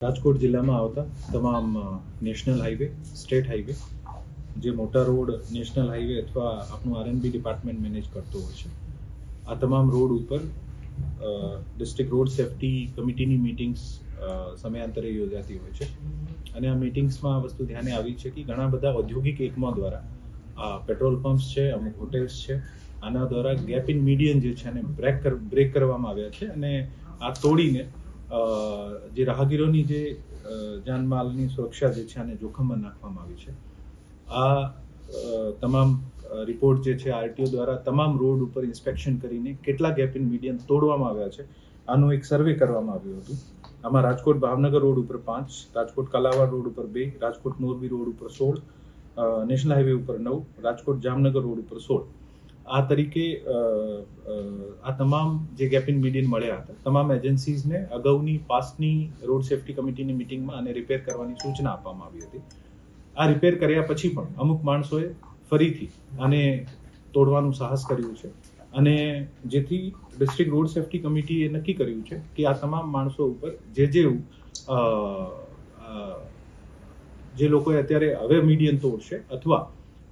રાજકોટ જિલ્લામાં આવતા તમામ નેશનલ હાઈવે, સ્ટેટ હાઈવે, જે મોટા રોડ નેશનલ હાઈવે અથવા આપણું આરએનબી ડિપાર્ટમેન્ટ મેનેજ કરતો હોય છે, આ તમામ રોડ ઉપર ડિસ્ટ્રિક્ટ રોડ સેફ્ટી કમિટીની મિટિંગ્સ સમયાંતરે યોજાતી હોય છે. અને આ મિટિંગ્સમાં આ વસ્તુ ધ્યાને આવી છે કે ઘણા બધા ઔદ્યોગિક એકમો દ્વારા આ પેટ્રોલ પંપ્સ છે, અમુક હોટેલ્સ છે, આના દ્વારા ગેપ ઇન મીડિયન જે છે એને બ્રેક કરવામાં આવ્યા છે અને આ તોડીને જે રાહગીરોની જે જાનમાલની સુરક્ષા જે છે આને જોખમમાં નાખવામાં આવી છે. આ તમામ રિપોર્ટ જે છે આરટીઓ દ્વારા તમામ રોડ ઉપર ઇન્સ્પેક્શન કરીને કેટલા ગેપ ઇન મીડિયન તોડવામાં આવ્યા છે આનું એક સર્વે કરવામાં આવ્યું હતું. આમાં રાજકોટ ભાવનગર રોડ ઉપર 5, રાજકોટ કાલાવાડ રોડ ઉપર 2, રાજકોટ મોરબી રોડ ઉપર 16, નેશનલ હાઈવે ઉપર 9, રાજકોટ જામનગર રોડ ઉપર 16. આ તરીકે આ તમામ જે ગેપ ઇન મીડિયન મળ્યા હતા, તમામ એજન્સીઝને અગાઉની પાસ્ટની રોડ સેફ્ટી કમિટીની મિટિંગમાં આને રિપેર કરવાની સૂચના આપવામાં આવી હતી. આ રિપેર કર્યા પછી પણ અમુક માણસોએ ફરીથી આને તોડવાનું સાહસ કર્યું છે અને જેથી ડિસ્ટ્રિક્ટ રોડ સેફ્ટી કમિટીએ નક્કી કર્યું છે કે આ તમામ માણસો ઉપર જે લોકોએ અત્યારે હવે મીડિયન તોડશે અથવા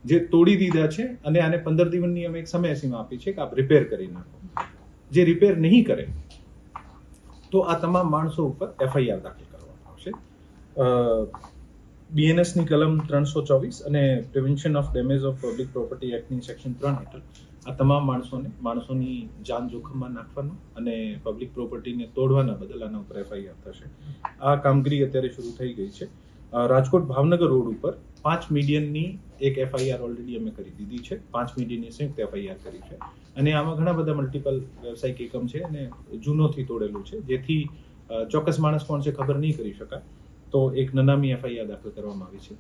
જે તોડી દીધા છે અને આને 15 દિવસની અમે એક સમયસીમા આપી છે કે આપ રિપેર કરી નાખો. જે રિપેર નહીં કરે તો આ તમામ માણસો ઉપર એફઆઈઆર દાખલ કરવામાં આવશે. બીએનએસની કલમ 324 અને prevention of damage of public property એક્ટની સેક્શન 3 હેઠળ આ તમામ માણસોની જાન જોખમમાં નાખવાનો અને પબ્લિક પ્રોપર્ટીને તોડવાના બદલ આના ઉપર એફઆઈઆર થશે. આ કામગીરી અત્યારે શરૂ થઈ ગઈ છે. રાજકોટ ભાવનગર રોડ ઉપર 5 મીડિયનની એક એફઆઈઆર ઓલરેડી અમે કરી દીધી છે. 5 મીડિયનની સંયુક્ત એફઆઈઆર કરી છે અને આમાં ઘણા બધા મલ્ટિપલ વ્યવસાયિક એકમ છે અને જૂનોથી તોડેલું છે, જેથી ચોક્કસ માણસ કોણ છે ખબર નહીં કરી શકાય. તો એક નનામી એફઆઈઆર દાખલ કરવામાં આવી છે.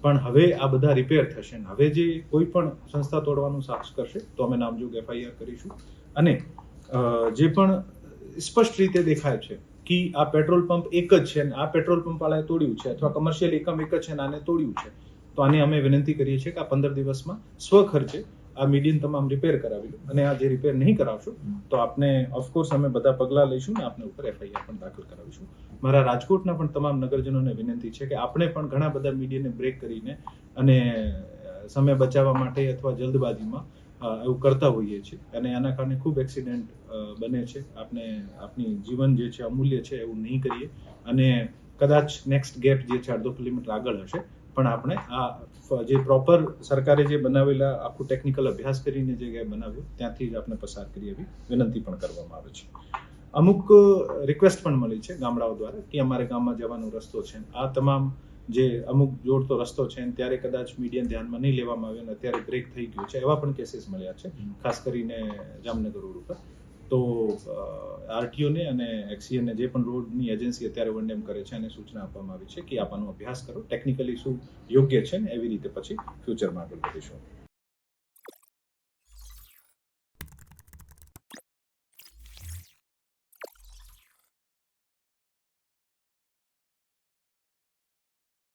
પણ હવે આ બધા રિપેર થશે ને હવે જે કોઈ પણ સંસ્થા તોડવાનું સાહસ કરશે તો અમે નામજોગ એફઆઈઆર કરીશું. અને જે પણ સ્પષ્ટ રીતે દેખાય છે કે આ પેટ્રોલ પંપ એક જ છે અને આ પેટ્રોલ પંપ વાળાએ તોડ્યું છે અથવા કમર્શિયલ એકમ એક જ છે અને આને તોડ્યું છે, તો આને અમે વિનંતી કરીએ છીએ કે આ 15 દિવસમાં સ્વખર્ચે આ મીડિયન તમામ રિપેર કરાવી લો અને આ જે રિપેર નહીં કરાવશો તો આપને ઓફકોર્સ અમે બધા પગલાં લઈશું ને આપને ઉપર એફઆઈઆર પણ દાખલ કરાવીશું. મારા રાજકોટના પણ તમામ નગરજનોને વિનંતી છે કે આપણે પણ ઘણા બધા મીડિયનને બ્રેક કરીને અને સમય બચાવવા માટે અથવા જલ્દબાજીમાં એવું કરતા હોઈએ છીએ અને આના કારણે ખૂબ એક્સિડન્ટ બને છે. આપની જીવન જે છે અમૂલ્ય છે, એવું નહીં કરીએ અને કદાચ નેક્સ્ટ ગેપ જે છે 1.5 કિલોમીટર આગળ હશે પણ આપણે આ જે પ્રોપર સરકારે જે બનાવેલા આખું ટેકનિકલ અભ્યાસ કરીને જે ગેપ બનાવ્યો ત્યાંથી જ આપણે પસાર કરી એવી વિનંતી પણ કરવામાં આવે છે. અમુક રિક્વેસ્ટ પણ મળી છે ગામડાઓ દ્વારા કે અમારે ગામમાં જવાનો રસ્તો છે, આ તમામ જે અમુક જોડતો રસ્તો છે ત્યારે કદાચ મીડિયન ધ્યાનમાં નહીં લેવામાં આવ્યો અને અત્યારે બ્રેક થઈ ગયું છે, એવા પણ કેસીસ મળ્યા છે, ખાસ કરીને જામનગર રોડ ઉપર. તો આરટીઓને અને એક્સીએને જે પણ રોડની એજન્સી અત્યારે વંડેમ કરે છે અને સૂચના આપવામાં આવી છે કે આનો અભ્યાસ કરો, ટેકનિકલી શું યોગ્ય છે ને એવી રીતે પછી ફ્યુચરમાં આગળ વધીશું.